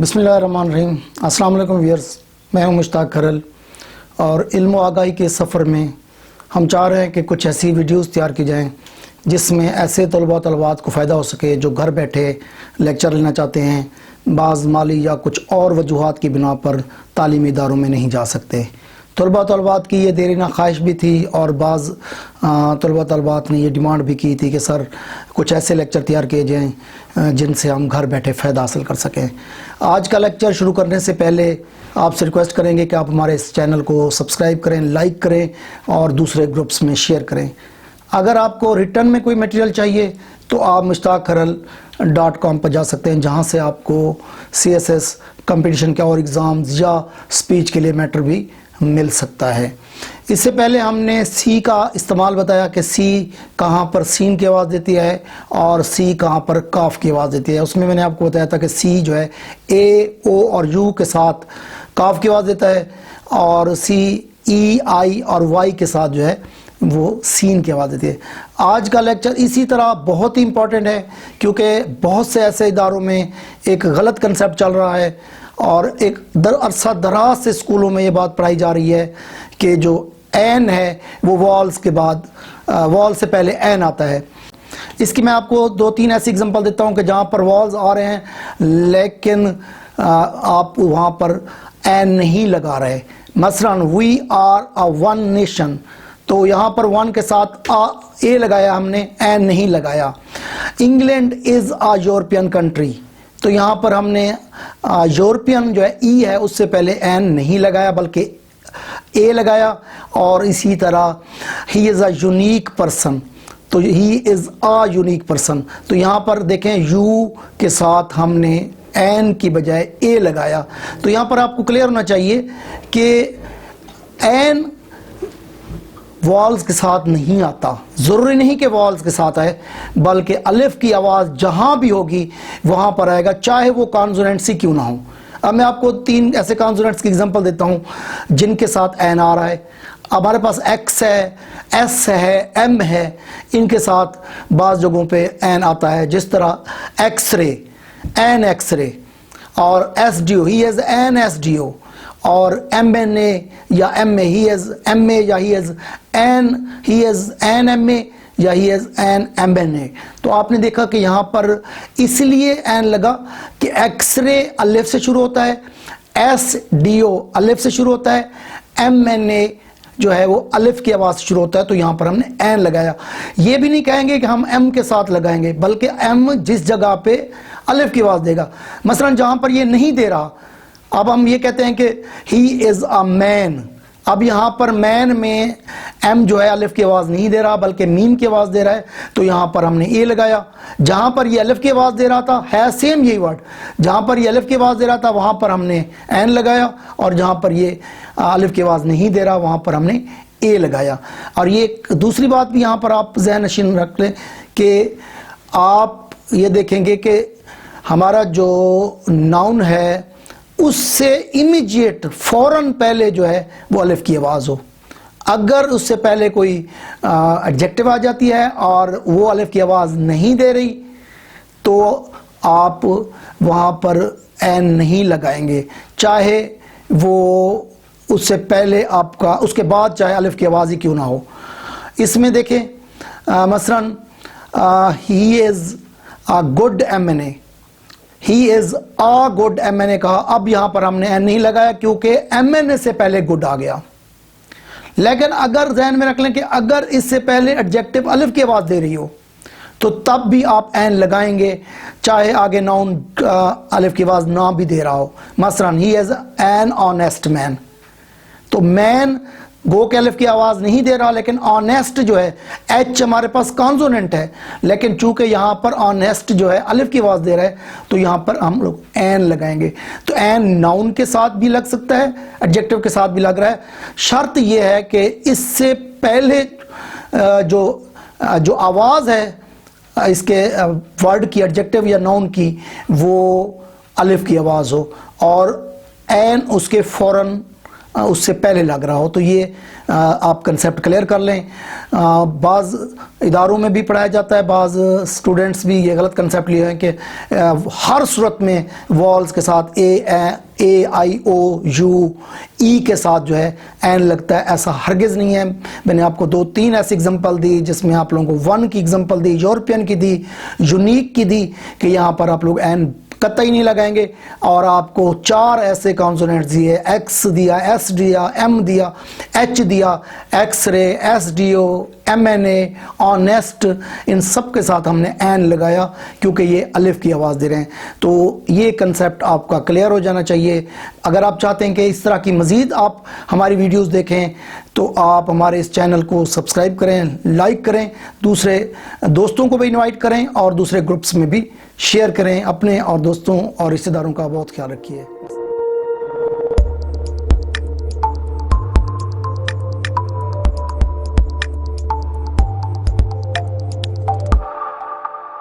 बिस्मिल्लाहिर्रहमानिर्रहीम। अस्सलाम वालेकुम व्यूअर्स, मैं हूं मुश्ताक खरल और इल्म व आगाही के सफ़र में हम चाह रहे हैं कि कुछ ऐसी वीडियोस तैयार की जाएं जिसमें ऐसे तलबा तलबात को फ़ायदा हो सके जो घर बैठे लेक्चर लेना चाहते हैं, बाज़ माली या कुछ और वजूहात की बिना पर तालीमी इदारों में नहीं जा सकते। तलबा तलबात की ये देरीना ख्वाहिश भी थी और बाज़ तलबा तलबात ने ये डिमांड भी की थी कि सर कुछ ऐसे लेक्चर तैयार किए जाएँ जिनसे हम घर बैठे फ़ायदा हासिल कर सकें। आज का लेक्चर शुरू करने से पहले आपसे रिक्वेस्ट करेंगे कि आप हमारे इस चैनल को सब्सक्राइब करें, लाइक करें और दूसरे ग्रुप्स में शेयर करें। अगर आपको रिटर्न में कोई मटेरियल चाहिए तो आप mushtaqkharal.com पर जा सकते हैं, जहां से आपको CSS कंपटीशन के और एग्ज़ाम्स या स्पीच के लिए मैटर भी मिल सकता है। इससे पहले हमने सी का इस्तेमाल बताया कि सी कहाँ पर सीन की आवाज़ देती है और सी कहाँ पर काफ की आवाज़ देती है। उसमें मैंने आपको बताया था कि सी जो है ए, ओ और यू के साथ काफ की आवाज़ देता है और सी ई, आई और वाई के साथ जो है वो सीन की आवाज़ देती है। आज का लेक्चर इसी तरह बहुत ही इम्पॉर्टेंट है क्योंकि बहुत से ऐसे इदारों में एक गलत कंसेप्ट चल रहा है और एक अरसा दराज से स्कूलों में ये बात पढ़ाई जा रही है कि जो एन है वो वॉल्स के बाद वॉल से पहले एन आता है। इसकी मैं आपको 2-3 ऐसी एग्जांपल देता हूँ कि जहाँ पर वॉल्स आ रहे हैं लेकिन आप वहाँ पर एन नहीं लगा रहे। मसलन we are a one nation, तो यहाँ पर वन के साथ ए लगाया हमने, एन नहीं लगाया। England is a European country, तो यहाँ पर हमने यूरोपियन जो है ई है उससे पहले एन नहीं लगाया बल्कि ए लगाया। और इसी तरह he is a unique person, तो he is a unique person, तो यहाँ पर देखें यू के साथ हमने एन की बजाय ए लगाया। तो यहाँ पर आपको क्लियर होना चाहिए कि एन वॉल्स के साथ नहीं आता। ज़रूरी नहीं कि वॉल्स के साथ आए बल्कि अलिफ की आवाज़ जहाँ भी होगी वहाँ पर आएगा, चाहे वो कॉन्सोनेंट्स ही क्यों ना हो। अब मैं आपको 3 ऐसे कॉन्सोनेंट्स की एग्जांपल देता हूँ जिनके साथ एन आ रहा है। हमारे पास एक्स है, एस है, एम है, इनके साथ बाज़ जगहों पे एन आता है, जिस तरह एक्सरे, एन एक्सरे और S D O, he is an S D O, और एम एन ए या M A, he is M A या he is an M A या he is an M N A. तो आपने देखा कि यहाँ पर इसलिए एन लगा कि एक्सरे अलिफ से शुरू होता है, एस डी ओ अलिफ से शुरू होता है, एम एन ए जो है वो अलिफ की आवाज़ से शुरू होता है, तो यहाँ पर हमने एन लगाया। ये भी नहीं कहेंगे कि हम एम के साथ लगाएंगे बल्कि एम जिस जगह पे अलिफ की आवाज़ देगा। मसलन जहाँ पर ये नहीं दे रहा, अब हम ये कहते हैं कि ही इज़ अ मैन, अब यहाँ पर मैन में एम जो है अलिफ की आवाज़ नहीं दे रहा बल्कि मीम की आवाज़ दे रहा है, तो यहाँ पर हमने ए लगाया। जहाँ पर ये अलिफ की आवाज़ दे रहा था है सेम यही वर्ड, जहाँ पर ये अलिफ की आवाज़ दे रहा था वहाँ पर हमने एन लगाया और जहाँ पर ये अलिफ की आवाज़ नहीं दे रहा वहाँ पर हमने ए लगाया। और ये दूसरी बात भी यहाँ पर आप ज़हन नशीन रख लें कि आप ये देखेंगे कि हमारा जो नाउन है उससे इमीडिएट फ़ौरन पहले जो है वो अलिफ की आवाज़ हो। अगर उससे पहले कोई एडजेक्टिव आ जाती है और वो अलिफ की आवाज़ नहीं दे रही तो आप वहाँ पर एन नहीं लगाएंगे, चाहे वो उससे पहले आपका उसके बाद चाहे अलिफ की आवाज़ ही क्यों ना हो। इसमें देखें मसलन he is a good M N A, he is a good M N A कहा, अब यहाँ पर हमने एन नहीं लगाया क्योंकि एम एन ए से पहले गुड आ गया। लेकिन अगर ज़हन में रख लें कि अगर इससे पहले एडजेक्टिव अलिफ की आवाज़ दे रही हो तो तब भी आप एन लगाएंगे, चाहे आगे नाउन अलिफ की आवाज़ ना भी दे रहा हो। मसलन he is an honest man, तो मैन गो के अलिफ की आवाज़ नहीं दे रहा लेकिन ऑनेस्ट जो है एच हमारे पास कॉन्सोनेंट है, लेकिन चूंकि यहाँ पर ऑनेस्ट जो है अलिफ की आवाज़ दे रहा है तो यहाँ पर हम लोग एन लगाएंगे। तो एन नाउन के साथ भी लग सकता है, एडजेक्टिव के साथ भी लग रहा है। शर्त यह है कि इससे पहले जो आवाज़ है इसके वर्ड की, एडजेक्टिव या नाउन की, वो अलिफ की आवाज़ हो और एन उसके फ़ौरन उससे पहले लग रहा हो। तो ये आप कंसेप्ट क्लियर कर लें। बाज़ इदारों में भी पढ़ाया जाता है, बाज़ स्टूडेंट्स भी ये गलत कंसेप्ट लिए हैं कि हर सूरत में वॉल्स के साथ ए आई ओ यू ई के साथ जो है एन लगता है। ऐसा हरगिज़ नहीं है। मैंने आपको 2-3 ऐसी एग्जांपल दी जिसमें आप लोगों को वन की एग्जांपल दी, यूरोपियन की दी, यूनिक की दी कि यहाँ पर आप लोग एन कतई नहीं लगाएंगे। और आपको 4 ऐसे कॉन्सोनेंट्स दिए, एक्स दिया, एस दिया, एम दिया, एच दिया, X-ray, S D O, M N A, honest, इन सब के साथ हमने एन लगाया क्योंकि ये अलिफ की आवाज़ दे रहे हैं। तो ये कंसेप्ट आपका क्लियर हो जाना चाहिए। अगर आप चाहते हैं कि इस तरह की मज़ीद आप हमारी वीडियोस देखें तो आप हमारे इस चैनल को सब्सक्राइब करें, लाइक करें, दूसरे दोस्तों को भी इनवाइट करें और दूसरे ग्रुप्स में भी शेयर करें। अपने और दोस्तों और रिश्तेदारों का बहुत ख्याल रखिए।